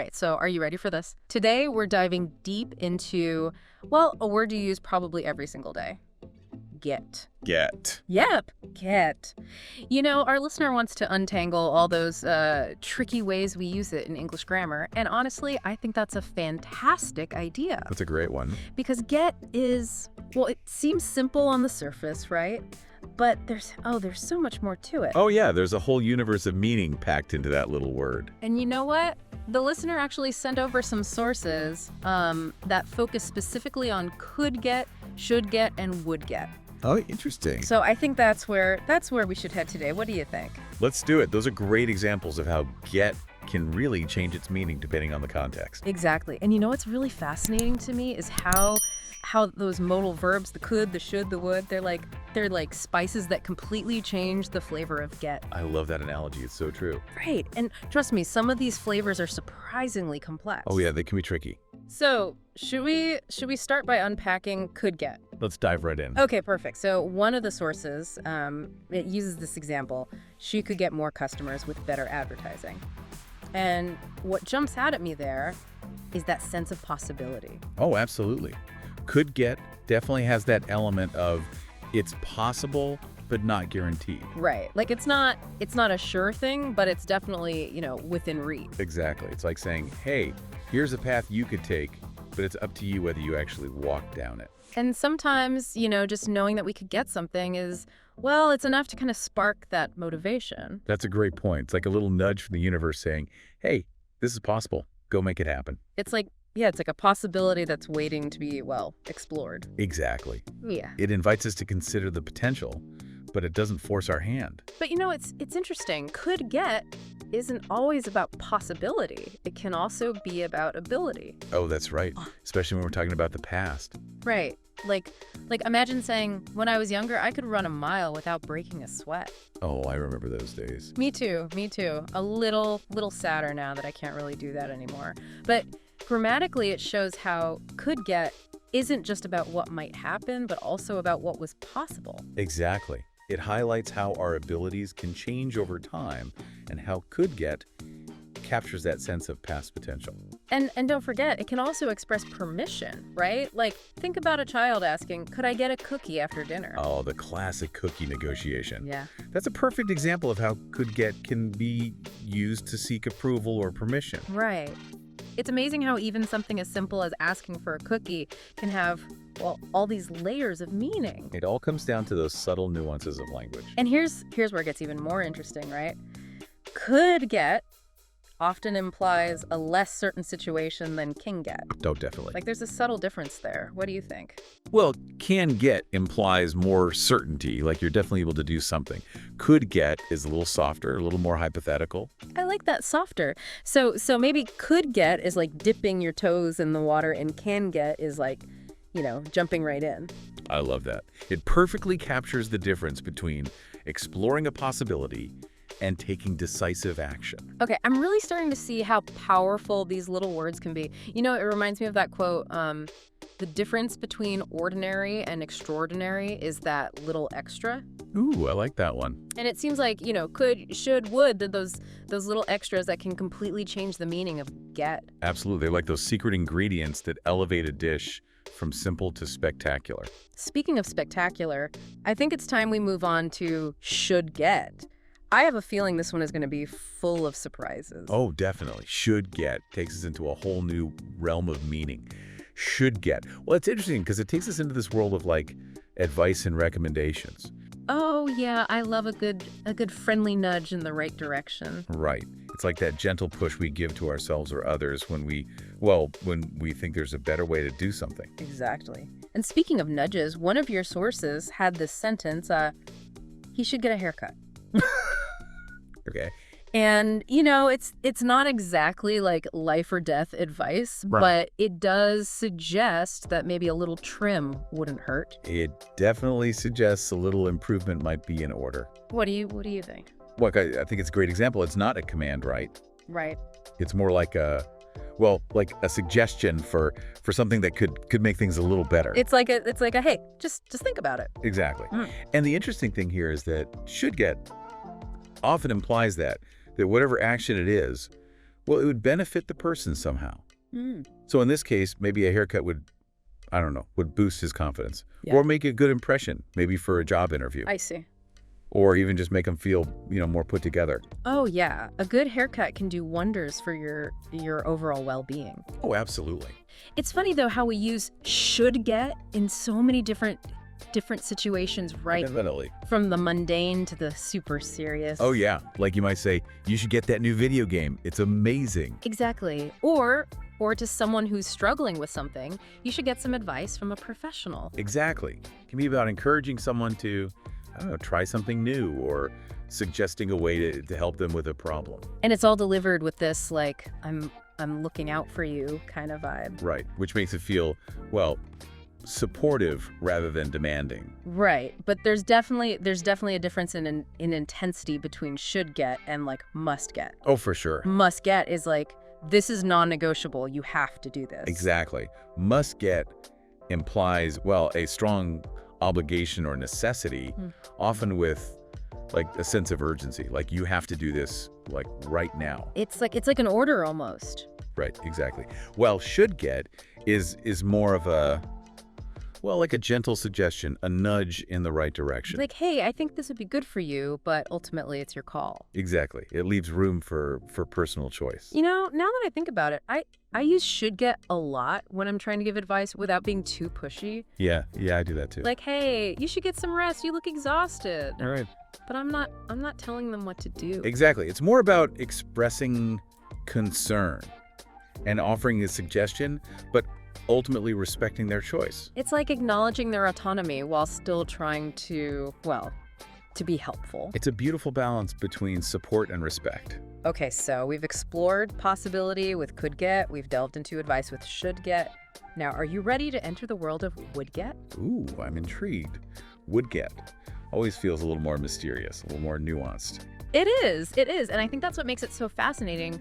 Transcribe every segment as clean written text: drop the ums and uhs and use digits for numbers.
right, so are you ready for this? Today, we're diving deep into, well, a word you use probably every single day. Get. Get. Yep, get. You know, our listener wants to untangle all those tricky ways we use it in English grammar, and honestly, I think that's a fantastic idea. That's a great one. Because get is, well, it seems simple on the surface, right? But there's so much more to it. Oh yeah, there's a whole universe of meaning packed into that little word. And you know what? The listener actually sent over some sources that focus specifically on could get, should get, and would get. Oh, interesting. So I think that's where we should head today. What do you think? Let's do it. Those are great examples of how get can really change its meaning depending on the context. Exactly. And you know what's really fascinating to me is how those modal verbs, the could, the should, the would, they're like spices that completely change the flavor of get. I love that analogy. It's so true. Right. And trust me, some of these flavors are surprisingly complex. Oh yeah, they can be tricky. So should we start by unpacking could get? Let's dive right in. Okay, perfect. So one of the sources, it uses this example. She could get more customers with better advertising. And what jumps out at me there is that sense of possibility. Oh, absolutely. Could get definitely has that element of it's possible but not guaranteed. Right. Like it's not a sure thing, but it's definitely, within reach. Exactly. It's like saying, hey, here's a path you could take, but it's up to you whether you actually walk down it. And sometimes, just knowing that we could get something is, well, it's enough to kind of spark that motivation. That's a great point. It's like a little nudge from the universe saying, hey, this is possible. Go make it happen. It's like a possibility that's waiting to be, well, explored. Exactly. Yeah. It invites us to consider the potential, but it doesn't force our hand. But it's interesting. Could get isn't always about possibility. It can also be about ability. Oh, that's right. Especially when we're talking about the past. Right. Like imagine saying, when I was younger, I could run a mile without breaking a sweat. Oh, I remember those days. Me too. A little sadder now that I can't really do that anymore. But grammatically, it shows how could get isn't just about what might happen, but also about what was possible. Exactly. It highlights how our abilities can change over time and how could get captures that sense of past potential. And don't forget, it can also express permission, right? Like, think about a child asking, could I get a cookie after dinner? Oh, the classic cookie negotiation. Yeah. That's a perfect example of how could get can be used to seek approval or permission. Right. It's amazing how even something as simple as asking for a cookie can have, well, all these layers of meaning. It all comes down to those subtle nuances of language. And here's where it gets even more interesting, right? Could get often implies a less certain situation than can get. Oh, definitely. Like there's a subtle difference there. What do you think? Well, can get implies more certainty, like you're definitely able to do something. Could get is a little softer, a little more hypothetical. I like that, softer. So maybe could get is like dipping your toes in the water, and can get is like, jumping right in. I love that. It perfectly captures the difference between exploring a possibility and taking decisive action. Okay, I'm really starting to see how powerful these little words can be. It reminds me of that quote, the difference between ordinary and extraordinary is that little extra. Ooh, I like that one. And it seems like, could, should, would, those little extras that can completely change the meaning of get. Absolutely. They're like those secret ingredients that elevate a dish from simple to spectacular. Speaking of spectacular, I think it's time we move on to should get. I have a feeling this one is going to be full of surprises. Oh, definitely. Should get takes us into a whole new realm of meaning. Should get. Well, it's interesting because it takes us into this world of like advice and recommendations. Oh, yeah. I love a good friendly nudge in the right direction. Right. It's like that gentle push we give to ourselves or others when we think there's a better way to do something. Exactly. And speaking of nudges, one of your sources had this sentence, he should get a haircut. Okay. And, it's not exactly like life or death advice, Right. But it does suggest that maybe a little trim wouldn't hurt. It definitely suggests a little improvement might be in order. What do you think? Well, I think it's a great example. It's not a command, right? Right. It's more like a suggestion for something that could make things a little better. It's like a hey, just think about it. Exactly. And the interesting thing here is that should get often implies that whatever action it is Well, it would benefit the person somehow. Hmm. So in this case, maybe a haircut would, I don't know, would boost his confidence. Yeah. Or make a good impression, maybe for a job interview. I see. Or even just make him feel, more put together. Oh, yeah. A good haircut can do wonders for your overall well-being. Oh, absolutely. It's funny, though, how we use should get in so many different situations, right? Definitely. From the mundane to the super serious. Oh, yeah. Like you might say, you should get that new video game. It's amazing. Exactly. Or to someone who's struggling with something, you should get some advice from a professional. Exactly. It can be about encouraging someone to, I don't know, try something new or suggesting a way to help them with a problem. And it's all delivered with this, like, I'm looking out for you kind of vibe. Right. Which makes it feel, well, supportive rather than demanding. Right. But there's definitely a difference in intensity between should get and like must get. Oh, for sure. Must get is like, this is non-negotiable. You have to do this. Exactly. Must get implies, well, a strong obligation or necessity, often with like a sense of urgency. Like you have to do this like right now. It's like an order almost. Right, exactly. Well, should get is more of a, well, like a gentle suggestion, a nudge in the right direction. Like, hey, I think this would be good for you, but ultimately it's your call. Exactly. It leaves room for personal choice. Now that I think about it, I use should get a lot when I'm trying to give advice without being too pushy. Yeah, I do that too. Like, hey, you should get some rest. You look exhausted. All right. But I'm not telling them what to do. Exactly. It's more about expressing concern and offering a suggestion, but ultimately respecting their choice. It's like acknowledging their autonomy while still trying to, well, to be helpful. It's a beautiful balance between support and respect. Okay, so we've explored possibility with could get, we've delved into advice with should get. Now, are you ready to enter the world of would get? Ooh, I'm intrigued. Would get always feels a little more mysterious, a little more nuanced. It is. And I think that's what makes it so fascinating.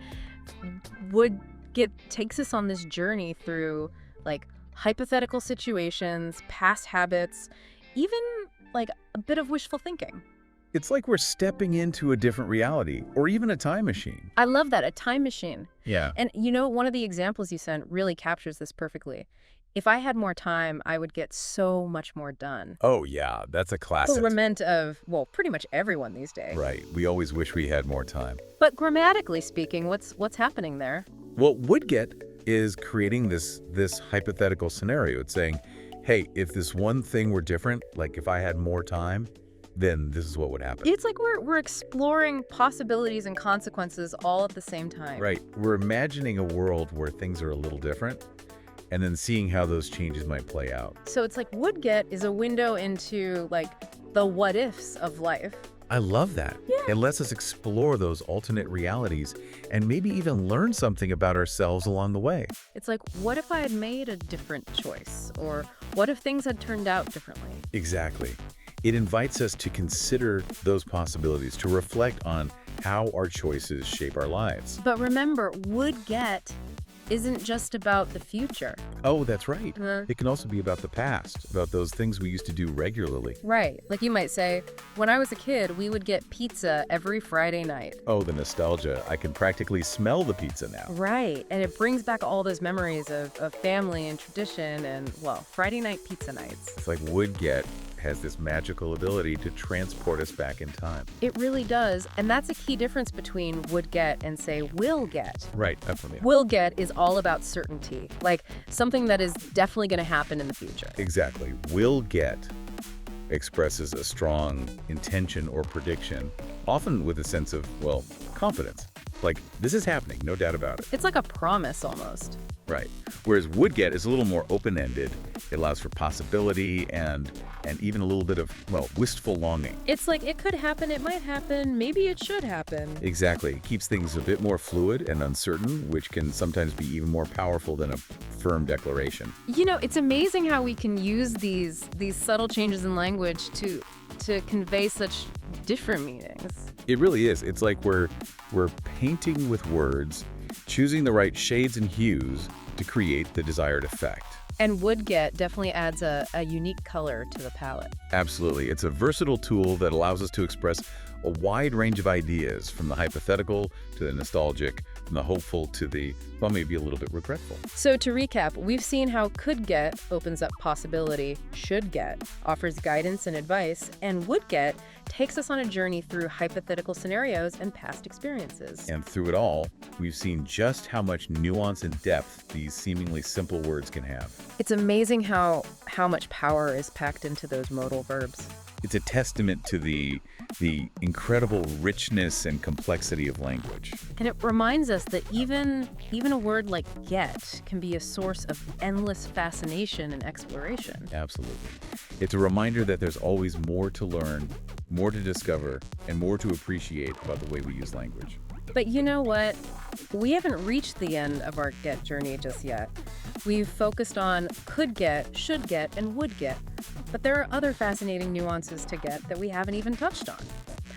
Would get takes us on this journey through like hypothetical situations, past habits, even like a bit of wishful thinking. It's like we're stepping into a different reality or even a time machine. I love that, a time machine. Yeah. And one of the examples you sent really captures this perfectly. If I had more time, I would get so much more done. Oh, yeah, that's a classic. Lament of, well, pretty much everyone these days. Right. We always wish we had more time. But grammatically speaking, what's happening there? Well, would get is creating this hypothetical scenario. It's saying, hey, if this one thing were different, like if I had more time, then this is what would happen. It's like we're exploring possibilities and consequences all at the same time. Right. We're imagining a world where things are a little different and then seeing how those changes might play out. So it's like would get is a window into like the what ifs of life. I love that. Yeah. It lets us explore those alternate realities and maybe even learn something about ourselves along the way. It's like, what if I had made a different choice? Or what if things had turned out differently? Exactly. It invites us to consider those possibilities, to reflect on how our choices shape our lives. But remember, would get isn't just about the future. Oh, that's right. Uh-huh. It can also be about the past, about those things we used to do regularly. Right. Like you might say, when I was a kid, we would get pizza every Friday night. Oh, the nostalgia. I can practically smell the pizza now. Right. And it brings back all those memories of family and tradition and, well, Friday night pizza nights. It's like would get has this magical ability to transport us back in time. It really does. And that's a key difference between would get and, say, will get. Right. Definitely. Will get is all about certainty, like something that is definitely going to happen in the future. Exactly. Will get expresses a strong intention or prediction, often with a sense of, well, confidence. Like, this is happening, no doubt about it. It's like a promise almost. Right. Whereas would get is a little more open-ended. It allows for possibility and even a little bit of, well, wistful longing. It's like it could happen, it might happen, maybe it should happen. Exactly. It keeps things a bit more fluid and uncertain, which can sometimes be even more powerful than a firm declaration. It's amazing how we can use these subtle changes in language to convey such different meanings. It really is. It's like we're painting with words, choosing the right shades and hues to create the desired effect. And would get definitely adds a unique color to the palette. Absolutely. It's a versatile tool that allows us to express a wide range of ideas, from the hypothetical to the nostalgic, from the hopeful to the, well, maybe a little bit regretful. So to recap, we've seen how could get opens up possibility, should get offers guidance and advice, and would get takes us on a journey through hypothetical scenarios and past experiences. And through it all, we've seen just how much nuance and depth these seemingly simple words can have. It's amazing how much power is packed into those modal verbs. It's a testament to the incredible richness and complexity of language. And it reminds us that even a word like get can be a source of endless fascination and exploration. Absolutely. It's a reminder that there's always more to learn, more to discover, and more to appreciate about the way we use language. But you know what? We haven't reached the end of our get journey just yet. We've focused on could get, should get, and would get. But there are other fascinating nuances to get that we haven't even touched on.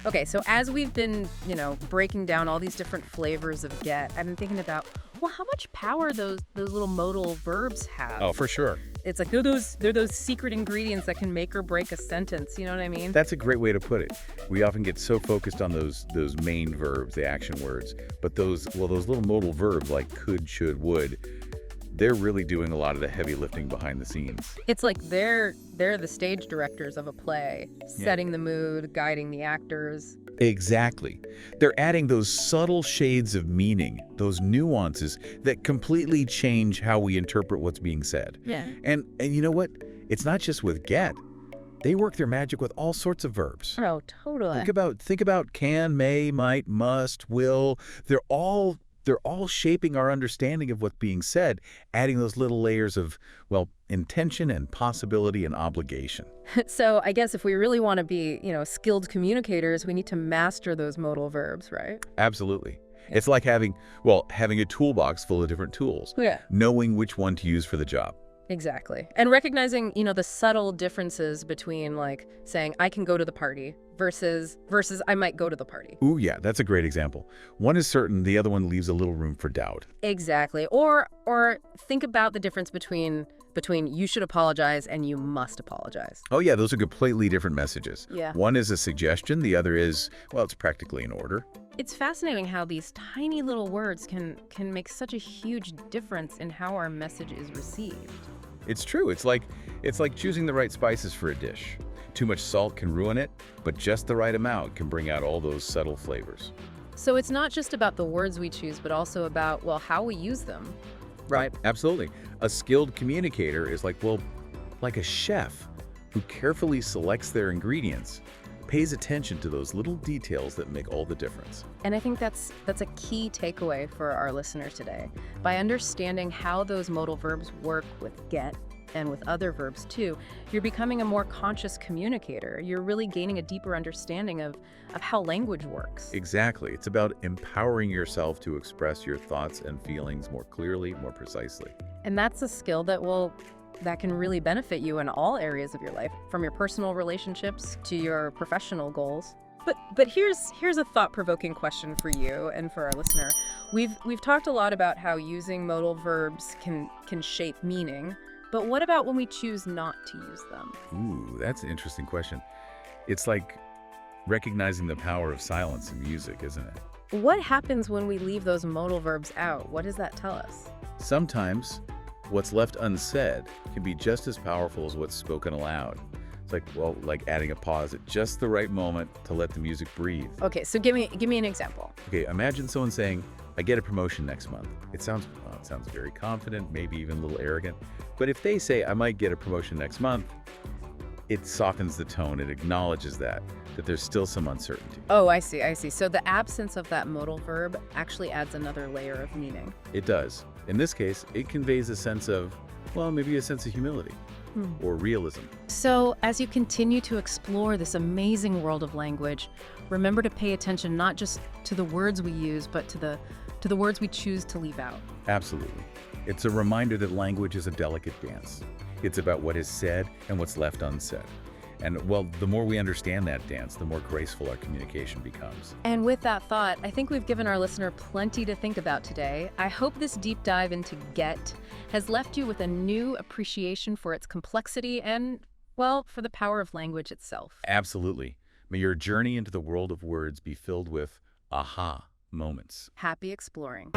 Okay, so as we've been, breaking down all these different flavors of get, I've been thinking about, well, how much power those little modal verbs have. Oh, for sure. It's like they're those secret ingredients that can make or break a sentence, you know what I mean? That's a great way to put it. We often get so focused on those main verbs, the action words, but those little modal verbs like could, should, would, they're really doing a lot of the heavy lifting behind the scenes. It's like they're the stage directors of a play, setting the mood, guiding the actors. Exactly. They're adding those subtle shades of meaning, those nuances that completely change how we interpret what's being said. Yeah. And you know what? It's not just with get. They work their magic with all sorts of verbs. Oh, totally. Think about can, may, might, must, will. They're all shaping our understanding of what's being said, adding those little layers of, intention and possibility and obligation. So I guess if we really want to be, skilled communicators, we need to master those modal verbs, right? Absolutely. It's like having a toolbox full of different tools. Yeah. Knowing which one to use for the job. Exactly. And recognizing, the subtle differences between like saying I can go to the party versus I might go to the party. Ooh, yeah, that's a great example. One is certain, the other one leaves a little room for doubt. Exactly. Or think about the difference between you should apologize and you must apologize. Oh yeah, those are completely different messages. Yeah. One is a suggestion, the other is, it's practically an order. It's fascinating how these tiny little words can make such a huge difference in how our message is received. It's true. It's like choosing the right spices for a dish. Too much salt can ruin it, but just the right amount can bring out all those subtle flavors. So it's not just about the words we choose, but also about, how we use them. Right. Absolutely. A skilled communicator is like a chef who carefully selects their ingredients, pays attention to those little details that make all the difference. And I think that's a key takeaway for our listener today. By understanding how those modal verbs work with get and with other verbs too, you're becoming a more conscious communicator. You're really gaining a deeper understanding of how language works. Exactly. It's about empowering yourself to express your thoughts and feelings more clearly, more precisely. And that's a skill that can really benefit you in all areas of your life, from your personal relationships to your professional goals. But here's a thought-provoking question for you and for our listener. We've talked a lot about how using modal verbs can shape meaning, but what about when we choose not to use them? Ooh, that's an interesting question. It's like recognizing the power of silence in music, isn't it? What happens when we leave those modal verbs out? What does that tell us? Sometimes what's left unsaid can be just as powerful as what's spoken aloud. It's like adding a pause at just the right moment to let the music breathe. Okay, so give me an example. Okay, imagine someone saying, I get a promotion next month. It sounds very confident, maybe even a little arrogant. But if they say, I might get a promotion next month, it softens the tone. It acknowledges that there's still some uncertainty. Oh, I see. So the absence of that modal verb actually adds another layer of meaning. It does. In this case, it conveys a sense of, maybe a sense of humility or realism. So as you continue to explore this amazing world of language, remember to pay attention not just to the words we use, but to the words we choose to leave out. Absolutely. It's a reminder that language is a delicate dance. It's about what is said and what's left unsaid. And, the more we understand that dance, the more graceful our communication becomes. And with that thought, I think we've given our listener plenty to think about today. I hope this deep dive into get has left you with a new appreciation for its complexity and, for the power of language itself. Absolutely. May your journey into the world of words be filled with aha moments. Happy exploring.